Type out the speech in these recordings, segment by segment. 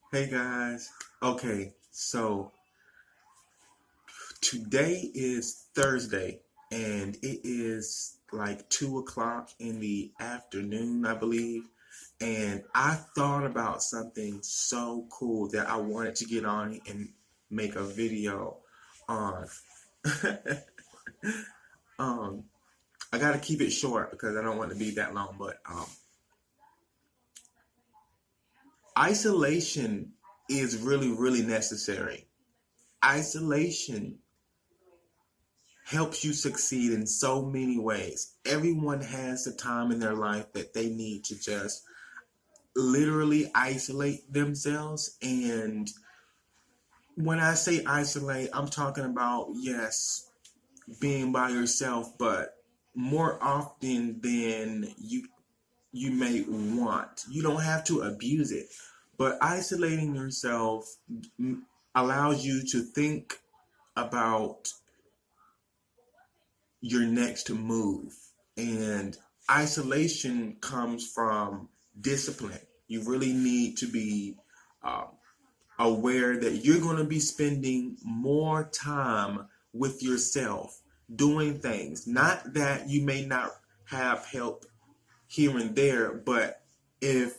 Hey guys. Okay, so today is Thursday and it is like 2 o'clock in the afternoon, I believe. And I thought about something so cool that I wanted to get on and make a video on. um, I gotta keep it short because I don't want to be that long, but isolation is really, really necessary. Isolation helps you succeed in so many ways. Everyone has a time in their life that they need to just literally isolate themselves. And when I say isolate, I'm talking about, yes, being by yourself, but more often than you may want. You don't have to abuse it, but isolating yourself allows you to think about your next move. And isolation comes from discipline. You really need to be uh, aware that you're going to be spending more time with yourself doing things. Not that you may not have help here and there, but if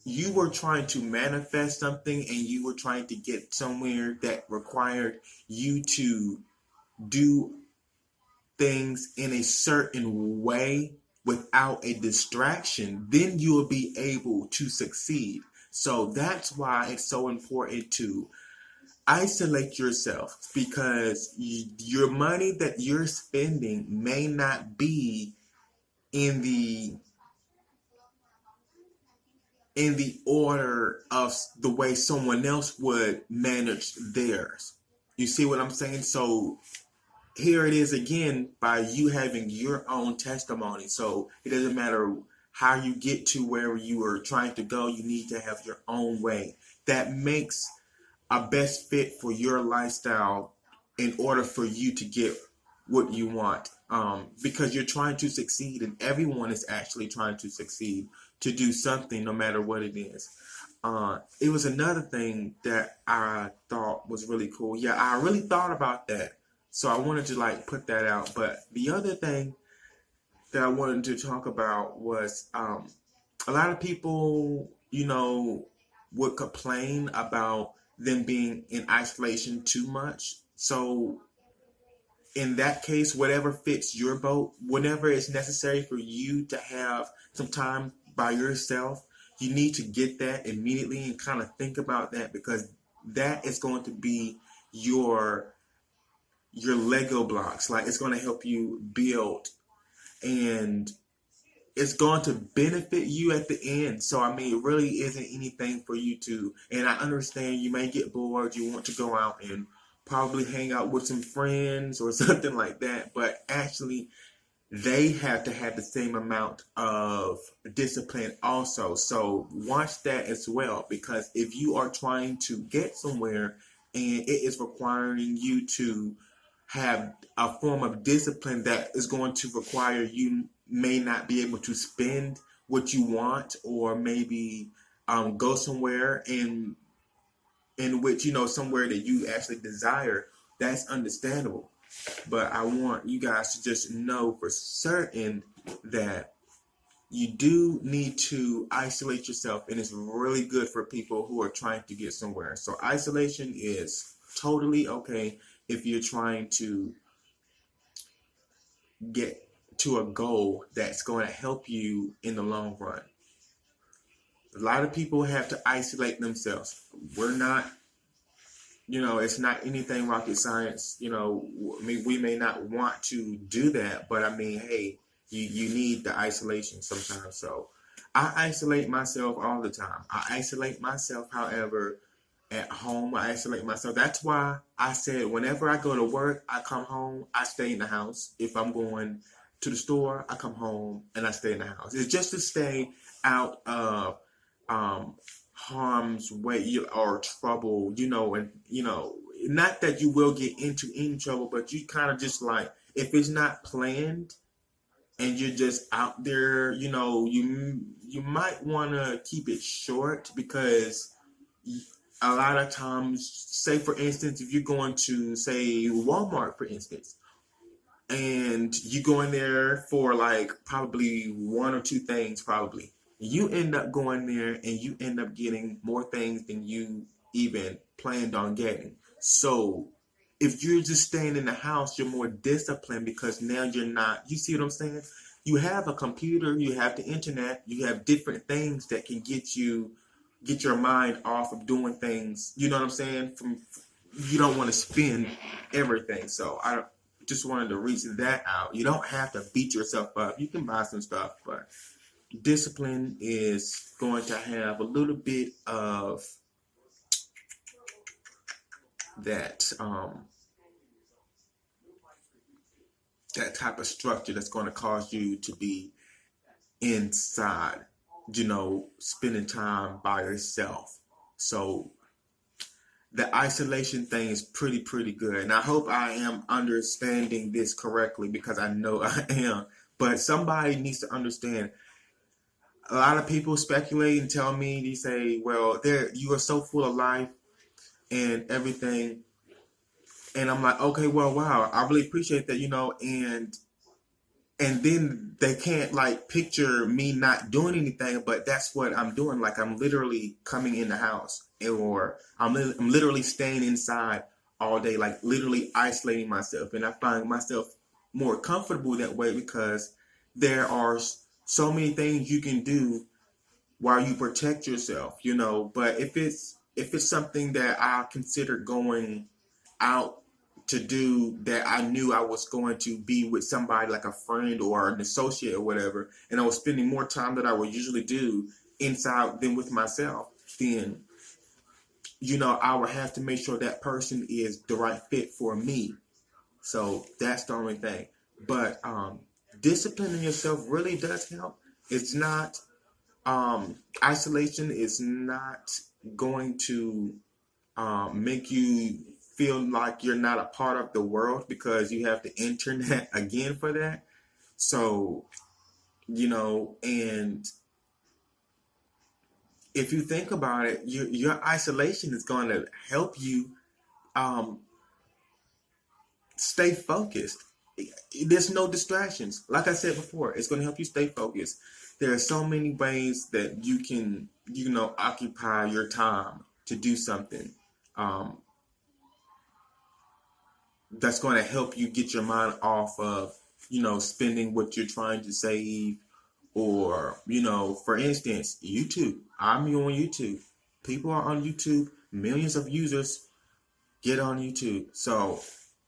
you were trying to manifest something and you were trying to get somewhere that required you to do things in a certain way without a distraction, then you will be able to succeed. So that's why it's so important to isolate yourself because your money that you're spending may not be in the order of the way someone else would manage theirs. You see what I'm saying? So here it is again by you having your own testimony. So it doesn't matter how you get to where you are trying to go, you need to have your own way that makes a best fit for your lifestyle in order for you to get what you want. Because you're trying to succeed, and everyone is actually trying to succeed to do something, no matter what it is. It was another thing that I thought was really cool. Yeah, I really thought about that. So I wanted to like put that out. But the other thing that I wanted to talk about was a lot of people, would complain about them being in isolation too much. So in that case, whatever fits your boat, whenever it's necessary for you to have some time by yourself, you need to get that immediately and kind of think about that because that is going to be your Lego blocks. Like it's going to help you build and it's going to benefit you at the end. So I mean, it really isn't anything for you to. And I understand you may get bored. You want to go out and probably hang out with some friends or something like that. But actually, they have to have the same amount of discipline also. So watch that as well. Because if you are trying to get somewhere and it is requiring you to have a form of discipline that is going to require you may not be able to spend what you want or maybe go somewhere in which somewhere that you actually desire, that's understandable. But I want you guys to just know for certain that you do need to isolate yourself, and it's really good for people who are trying to get somewhere. So isolation is totally okay if you're trying to get to a goal that's going to help you in the long run. A lot of people have to isolate themselves. We're not, it's not anything rocket science. I mean, we may not want to do that, but I mean, hey, you need the isolation sometimes. So I isolate myself all the time. I isolate myself, however, at home. I isolate myself. That's why I said whenever I go to work, I come home, I stay in the house. If I'm going to the store, I come home and I stay in the house. It's just to stay out of um, harm's way or trouble, and not that you will get into any trouble, but you kind of just like if it's not planned and you're just out there, you might want to keep it short because a lot of times, say for instance, if you're going to say Walmart, for instance, and you go in there for like probably one or two things, probably you end up going there and you end up getting more things than you even planned on getting. So if you're just staying in the house, you're more disciplined because now you're not, you see what I'm saying? You have a computer, you have the internet, you have different things that can get your mind off of doing things, you know what I'm saying? From you don't want to spend everything. So I just wanted to reason that out. You don't have to beat yourself up. You can buy some stuff, but discipline is going to have a little bit of that that type of structure that's going to cause you to be inside, spending time by yourself. So the isolation thing is pretty good. And I hope I am understanding this correctly because I know I am. But somebody needs to understand. A lot of people speculate and tell me, they say, well, you are so full of life and everything. And I'm like, okay, well, wow, I really appreciate that, and then they can't like picture me not doing anything, but that's what I'm doing. Like I'm literally coming in the house, or I'm literally staying inside all day, like literally isolating myself. And I find myself more comfortable that way because there are so many things you can do while you protect yourself, But if it's something that I consider going out to do, that I knew I was going to be with somebody like a friend or an associate or whatever, and I was spending more time than I would usually do inside than with myself, then I would have to make sure that person is the right fit for me. So that's the only thing. But disciplining yourself really does help. It's not isolation is not going to make you feel like you're not a part of the world because you have the internet again for that. So, and if you think about it, your isolation is going to help you um, stay focused. There's no distractions. Like I said before, it's going to help you stay focused. There are so many ways that you can, occupy your time to do something. That's going to help you get your mind off of, spending what you're trying to save. Or, for instance, YouTube. I'm on YouTube. People are on YouTube. Millions of users get on YouTube. So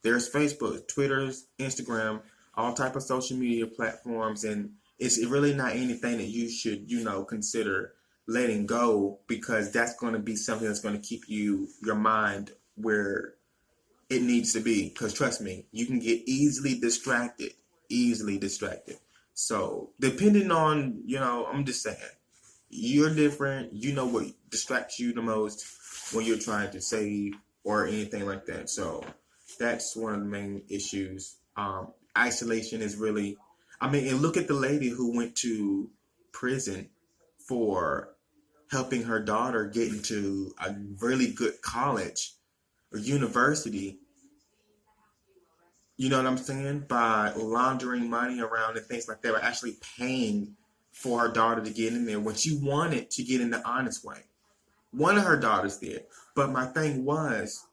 there's Facebook, Twitter, Instagram, all type of social media platforms. And it's really not anything that you should, consider letting go, because that's going to be something that's going to keep your mind where it needs to be. Because trust me, you can get easily distracted. So depending on, I'm just saying, you're different. You know what distracts you the most when you're trying to save or anything like that. So that's one of the main issues. Isolation is really, and look at the lady who went to prison for helping her daughter get into a really good college or university. You know what I'm saying? By laundering money around and things like that, or actually paying for her daughter to get in there when she wanted to get in the honest way. One of her daughters did. But my thing was,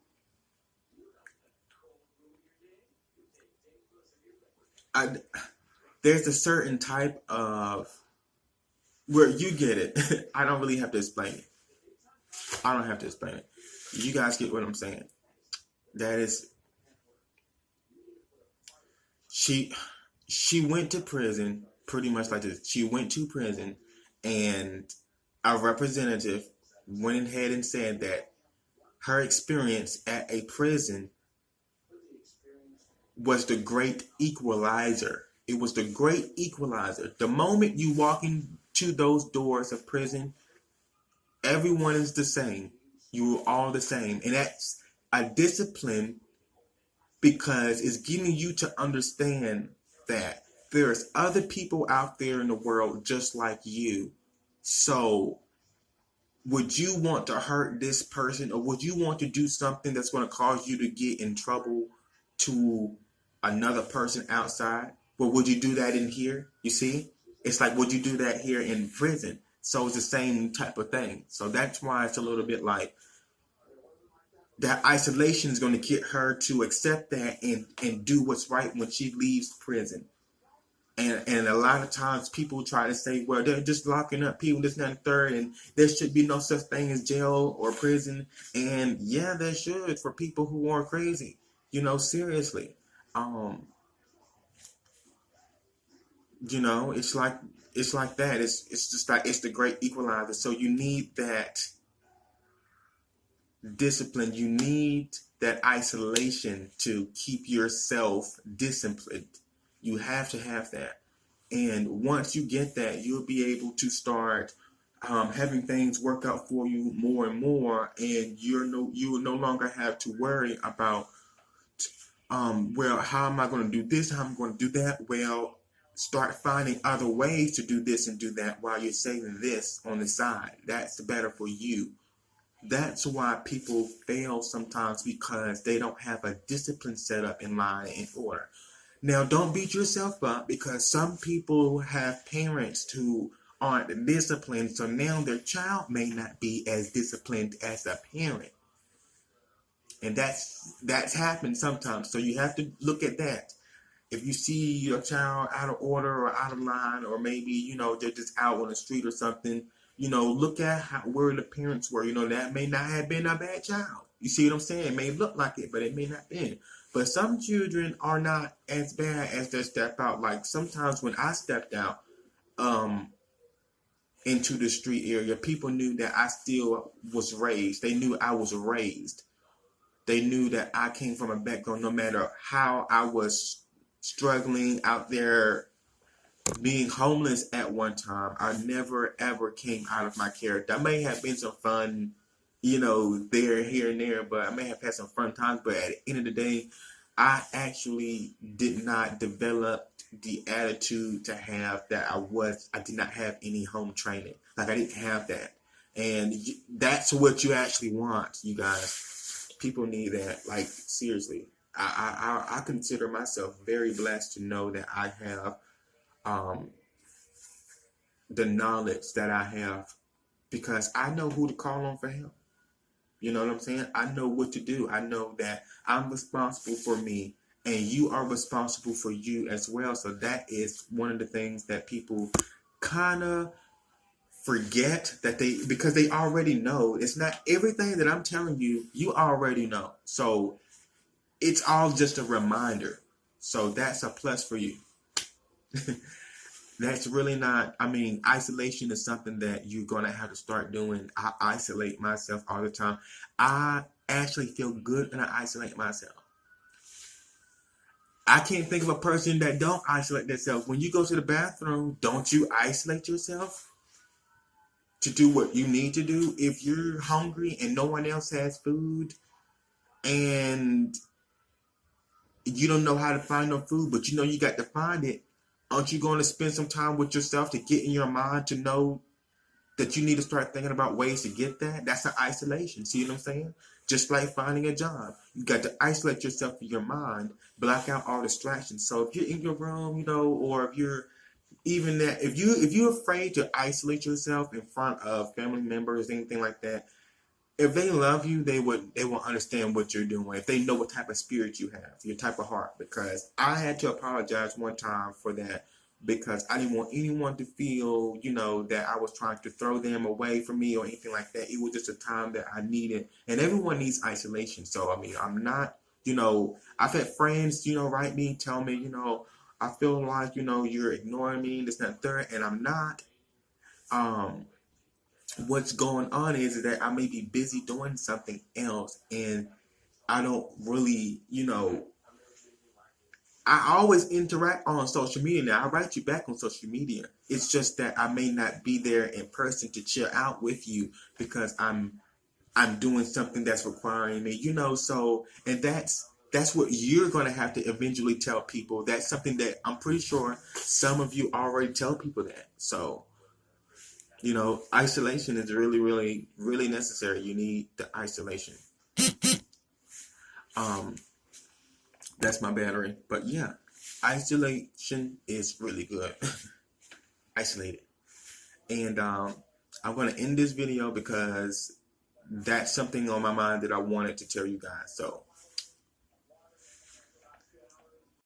there's a certain type of where you get it. I don't really have to explain it. I don't have to explain it. You guys get what I'm saying. That is, she went to prison pretty much like this. She went to prison, and a representative went ahead and said that her experience at a prison was the great equalizer. It was the great equalizer. The moment you walk into those doors of prison, everyone is the same. You're all the same. And that's a discipline, because it's getting you to understand that there's other people out there in the world just like you. So would you want to hurt this person, or would you want to do something that's going to cause you to get in trouble to another person outside? Well, would you do that in here? You see, it's like, would you do that here in prison? So it's the same type of thing. So that's why it's a little bit like that isolation is going to get her to accept that and do what's right when she leaves prison. And a lot of times people try to say, well, they're just locking up people, this, and that, and third, and there should be no such thing as jail or prison. And yeah, there should, for people who are crazy, seriously. It's like that. It's just like, it's the great equalizer. So you need that discipline. You need that isolation to keep yourself disciplined. You have to have that. And once you get that, you'll be able to start having things work out for you more and more. And you will no longer have to worry about, well, how am I going to do this? How am I going to do that? Well, start finding other ways to do this and do that while you're saving this on the side. That's better for you. That's why people fail sometimes, because they don't have a discipline set up in line in order. Now, don't beat yourself up, because some people have parents who aren't disciplined, so now their child may not be as disciplined as a parent. And that's happened sometimes. So you have to look at that. If you see your child out of order or out of line, or maybe, they're just out on the street or something, look at where the parents were. That may not have been a bad child. You see what I'm saying? It may look like it, but it may not be. But some children are not as bad as they step out. Like sometimes when I stepped out into the street area, people knew that I still was raised. They knew I was raised. They knew that I came from a background, no matter how I was struggling out there, being homeless at one time. I never ever came out of my character. I may have been some fun, there, here and there, but I may have had some fun times. But at the end of the day, I actually did not develop the attitude to have that I did not have any home training. Like, I didn't have that. And that's what you actually want, you guys. People need that. Like, seriously. I consider myself very blessed to know that I have the knowledge that I have, because I know who to call on for help. You know what I'm saying? I know what to do. I know that I'm responsible for me, and you are responsible for you as well. So that is one of the things that people kind of forget, because they already know. It's not everything that I'm telling you, you already know. So it's all just a reminder. So that's a plus for you. That's really not, isolation is something that you're going to have to start doing. I isolate myself all the time. I actually feel good when I isolate myself. I can't think of a person that don't isolate themselves. When you go to the bathroom, don't you isolate yourself to do what you need to do? If you're hungry and no one else has food, and you don't know how to find no food, but you got to find it, aren't you going to spend some time with yourself to get in your mind to know that you need to start thinking about ways to get that? That's an isolation. See what I'm saying? Just like finding a job. You got to isolate yourself in your mind, block out all distractions. So if you're in your room, or if you're even that, if you're afraid to isolate yourself in front of family members, anything like that, if they love you, they will understand what you're doing. If they know what type of spirit you have, your type of heart. Because I had to apologize one time for that, because I didn't want anyone to feel, that I was trying to throw them away from me or anything like that. It was just a time that I needed, and everyone needs isolation. So I'm not, I've had friends, write me, tell me, I feel like, you're ignoring me, this, that, third, and I'm not. What's going on is that I may be busy doing something else, and I don't really, I always interact on social media now. I write you back on social media. It's just that I may not be there in person to chill out with you, because I'm doing something that's requiring me, so, and that's what you're going to have to eventually tell people. That's something that I'm pretty sure some of you already tell people that. So You know, isolation is really, really, really necessary. You need the isolation. Um, that's my battery. But yeah, isolation is really good. Isolated. And I'm going to end this video because that's something on my mind that I wanted to tell you guys. So